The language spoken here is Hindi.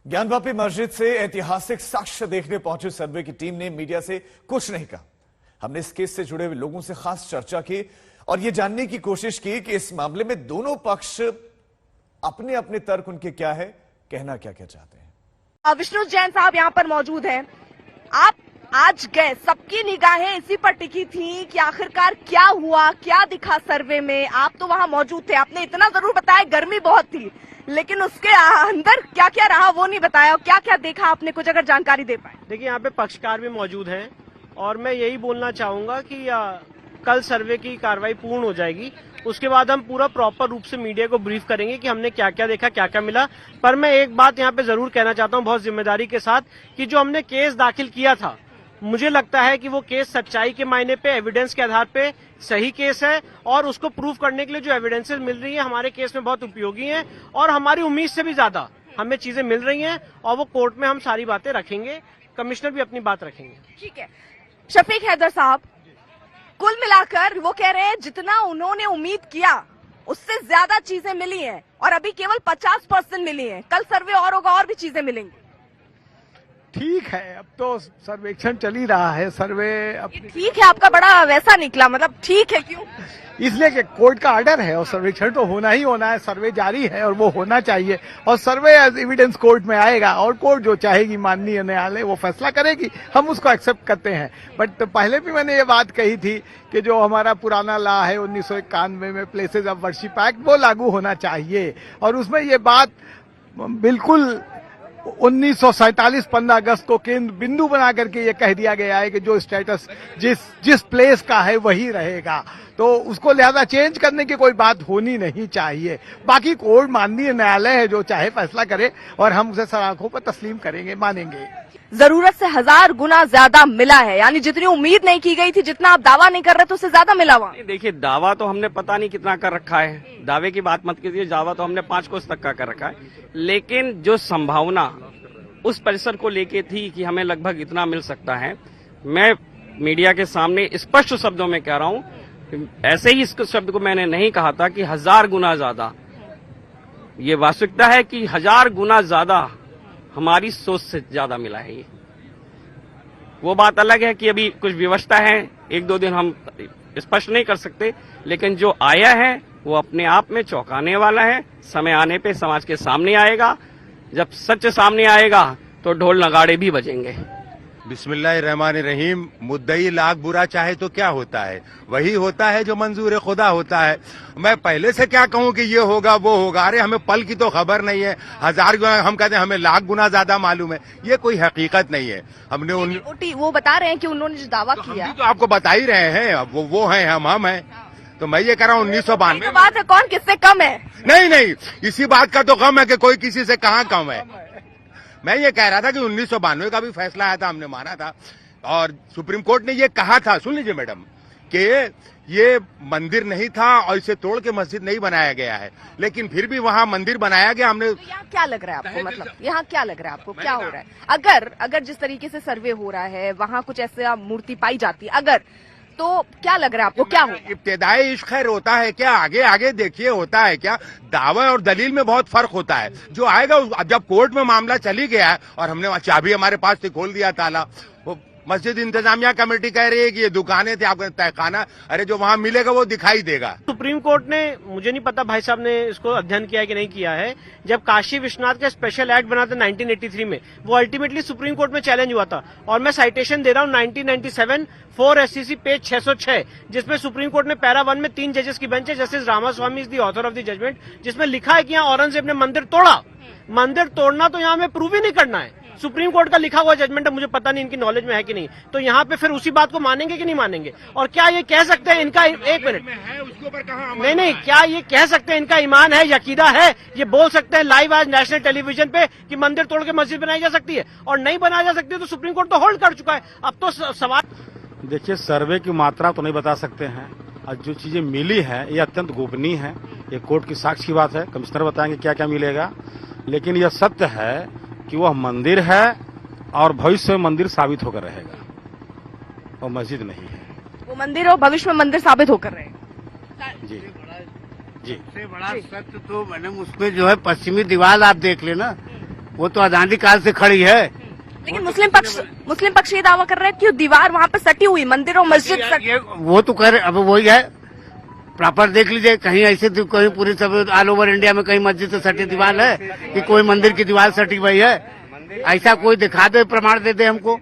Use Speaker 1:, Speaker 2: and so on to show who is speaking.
Speaker 1: ज्ञानवापी मस्जिद से ऐतिहासिक साक्ष्य देखने पहुंची सर्वे की टीम ने मीडिया से कुछ नहीं कहा। हमने इस केस से जुड़े हुए लोगों से खास चर्चा की और यह जानने की कोशिश की कि इस मामले में दोनों पक्ष अपने अपने तर्क उनके क्या है, कहना क्या क्या चाहते हैं।
Speaker 2: विष्णु जैन साहब यहाँ पर मौजूद हैं। आप आज गए, सबकी निगाहें इसी पर टिकी थी कि आखिरकार क्या हुआ, क्या दिखा सर्वे में। आप तो वहाँ मौजूद थे, आपने इतना जरूर बताया गर्मी बहुत थी, लेकिन उसके अंदर क्या क्या रहा वो नहीं बताया। क्या क्या देखा आपने, कुछ अगर जानकारी दे पाए।
Speaker 3: देखिए, यहाँ पे पक्षकार भी मौजूद हैं और मैं यही बोलना चाहूंगा कि कल सर्वे की कार्रवाई पूर्ण हो जाएगी, उसके बाद हम पूरा प्रॉपर रूप से मीडिया को ब्रीफ करेंगे कि हमने क्या क्या देखा, क्या क्या मिला। पर मैं एक बात यहाँ पे जरूर कहना चाहता हूँ बहुत जिम्मेदारी के साथ कि जो हमने केस दाखिल किया था, मुझे लगता है कि वो केस सच्चाई के मायने पे, एविडेंस के आधार पे सही केस है और उसको प्रूव करने के लिए जो एविडेंसेस मिल रही है हमारे केस में बहुत उपयोगी हैं और हमारी उम्मीद से भी ज्यादा हमें चीजें मिल रही हैं और वो कोर्ट में हम सारी बातें रखेंगे। कमिश्नर भी अपनी बात रखेंगे।
Speaker 2: ठीक है, शफीक हैदर साहब, कुल मिलाकर वो कह रहे हैं जितना उन्होंने उम्मीद किया उससे ज्यादा चीजें मिली हैं और अभी केवल 50% मिली हैं। कल सर्वे और होगा और भी चीजें मिलेंगी।
Speaker 4: ठीक है, अब तो सर्वेक्षण चल ही रहा है। सर्वे
Speaker 2: ठीक है, आपका बड़ा वैसा निकला, मतलब ठीक है क्यों?
Speaker 4: इसलिए कि कोर्ट का ऑर्डर है और सर्वेक्षण तो होना ही होना है। सर्वे जारी है और वो होना चाहिए और सर्वे एज एविडेंस कोर्ट में आएगा और कोर्ट जो चाहेगी, माननीय न्यायालय वो फैसला करेगी, हम उसको एक्सेप्ट करते हैं। बट पहले भी मैंने ये बात कही थी कि जो हमारा पुराना लॉ है 1991 में प्लेसेस ऑफ वर्शिप एक्ट, वो लागू होना चाहिए और उसमें ये बात बिल्कुल 1947 15 अगस्त को केंद्र बिंदु बना करके ये कह दिया गया है कि जो स्टेटस जिस प्लेस का है वही रहेगा, तो उसको लिहाजा चेंज करने की कोई बात होनी नहीं चाहिए। बाकी कोर्ट माननीय न्यायालय है, जो चाहे फैसला करे और हम उसे सराखों पर तस्लीम करेंगे, मानेंगे।
Speaker 2: जरूरत से 1000 गुना ज्यादा मिला है, यानी जितनी उम्मीद नहीं की गई थी, जितना आप दावा नहीं कर रहे थे उससे ज्यादा मिला हुआ।
Speaker 5: देखिए, दावा तो हमने पता नहीं कितना कर रखा है, दावे की बात मत कीजिए। दावा तो हमने 5 कोस तक का कर रखा है, लेकिन जो संभावना उस परिसर को लेके थी कि हमें लगभग इतना मिल सकता है, मैं मीडिया के सामने स्पष्ट शब्दों में कह रहा हूं, ऐसे ही इस शब्द को मैंने नहीं कहा था कि 1000 गुना ज्यादा। ये वास्तविकता है कि 1000 गुना ज्यादा हमारी सोच से ज्यादा मिला है। ये वो बात अलग है कि अभी कुछ व्यवस्था है, 1-2 दिन हम स्पष्ट नहीं कर सकते, लेकिन जो आया है वो अपने आप में चौंकाने वाला है। समय आने पे समाज के सामने आएगा, जब सच सामने आएगा तो ढोल नगाड़े भी बजेंगे।
Speaker 6: बिस्मिल्लाहिर्रहमानिर्रहीम। मुद्दई लाख बुरा चाहे तो क्या होता है, वही होता है जो मंजूर खुदा होता है। मैं पहले से क्या कहूं कि ये होगा वो होगा, अरे हमें पल की तो खबर नहीं है। 1000 गुना हम कहते हैं, हमें लाख गुना ज्यादा मालूम है, ये कोई हकीकत नहीं है। हमने
Speaker 2: वो बता रहे हैं कि उन्होंने जो दावा किया,
Speaker 6: तो आपको बता ही रहे हैं, वो हैं, हम हैं। तो मैं ये कह रहा हूँ 1992
Speaker 2: बात है, कौन किससे कम है?
Speaker 6: नहीं, इसी बात का तो गम है कि कोई किसी से कहाँ कम है। मैं ये कह रहा था कि 1992 का भी फैसला आया था, हमने माना था और सुप्रीम कोर्ट ने ये कहा था, सुन लीजिए मैडम, कि ये मंदिर नहीं था और इसे तोड़ के मस्जिद नहीं बनाया गया है, लेकिन फिर भी वहाँ मंदिर बनाया गया। हमने
Speaker 2: तो यहाँ क्या लग रहा है आपको, मतलब यहाँ क्या लग रहा है आपको, क्या हो रहा है? अगर जिस तरीके से सर्वे हो रहा है वहाँ कुछ ऐसा मूर्ति पाई जाती है, तो क्या लग रहा है आपको, क्या हो?
Speaker 6: इब्तिदाई इश्क खैर होता है क्या, आगे देखिए होता है क्या। दावा और दलील में बहुत फर्क होता है। जो आएगा, जब कोर्ट में मामला चली गया है और हमने चाबी हमारे पास से खोल दिया ताला, वो मस्जिद इंतजामिया कमेटी कह रही है कि ये दुकानें थी, आपका तहखाना, अरे जो वहाँ मिलेगा वो दिखाई देगा।
Speaker 3: सुप्रीम कोर्ट ने, मुझे नहीं पता भाई साहब ने इसको अध्ययन किया है कि नहीं किया है, जब काशी विश्वनाथ का स्पेशल एक्ट बना था 1983 में, वो अल्टीमेटली सुप्रीम कोर्ट में चैलेंज हुआ था और मैं साइटेशन दे रहा हूँ 1997 4 SCC पेज 606, जिसमें सुप्रीम कोर्ट ने पैरा 1 में 3 जजेस की बेंच है, justice Ramaswamy is the author of the judgment, जिसमें लिखा है कि यहाँ औरंगजेब ने मंदिर तोड़ा। मंदिर तोड़ना तो यहाँ हमें प्रूव ही नहीं करना है, सुप्रीम कोर्ट का लिखा हुआ जजमेंट है, मुझे पता नहीं इनकी नॉलेज में है कि नहीं। तो यहाँ पे फिर उसी बात को मानेंगे कि नहीं मानेंगे? और क्या ये कह सकते हैं इनका, एक मिनट, नहीं, क्या ये कह सकते हैं इनका ईमान है, यकीदा है, ये बोल सकते हैं लाइव आज नेशनल टेलीविजन पे कि मंदिर तोड़ के मस्जिद बनाई जा सकती है? और नहीं बनाई जा सकती तो सुप्रीम कोर्ट तो होल्ड कर चुका है। अब तो सवाल,
Speaker 7: देखिए, सर्वे की मात्रा तो नहीं बता सकते हैं और जो चीजें मिली है ये अत्यंत गोपनीय है, ये कोर्ट की साक्ष्य की बात है। कमिश्नर बताएंगे क्या क्या मिलेगा, लेकिन यह सत्य है कि वह मंदिर है और भविष्य में मंदिर साबित होकर रहेगा, और मस्जिद नहीं है।
Speaker 2: वो मंदिर और भविष्य में मंदिर साबित होकर रहेगा।
Speaker 7: जी,
Speaker 8: सबसे बड़ा सत्य तो मैडम उसमें जो है पश्चिमी दीवार आप देख लेना, वो तो आजादी काल से खड़ी है।
Speaker 2: लेकिन मुस्लिम पक्ष ये दावा कर रहे हैं कि दीवार वहाँ पे सटी हुई, मंदिर और मस्जिद
Speaker 8: वो तो कह रहे, अब वही है, प्रॉपर देख लीजिए, कहीं ऐसे तो कहीं पूरी सब ऑल ओवर इंडिया में कहीं मस्जिद से सटी दीवार है कि कोई मंदिर की दीवार सटी हुई है, ऐसा कोई दिखा दे, प्रमाण दे दे हमको।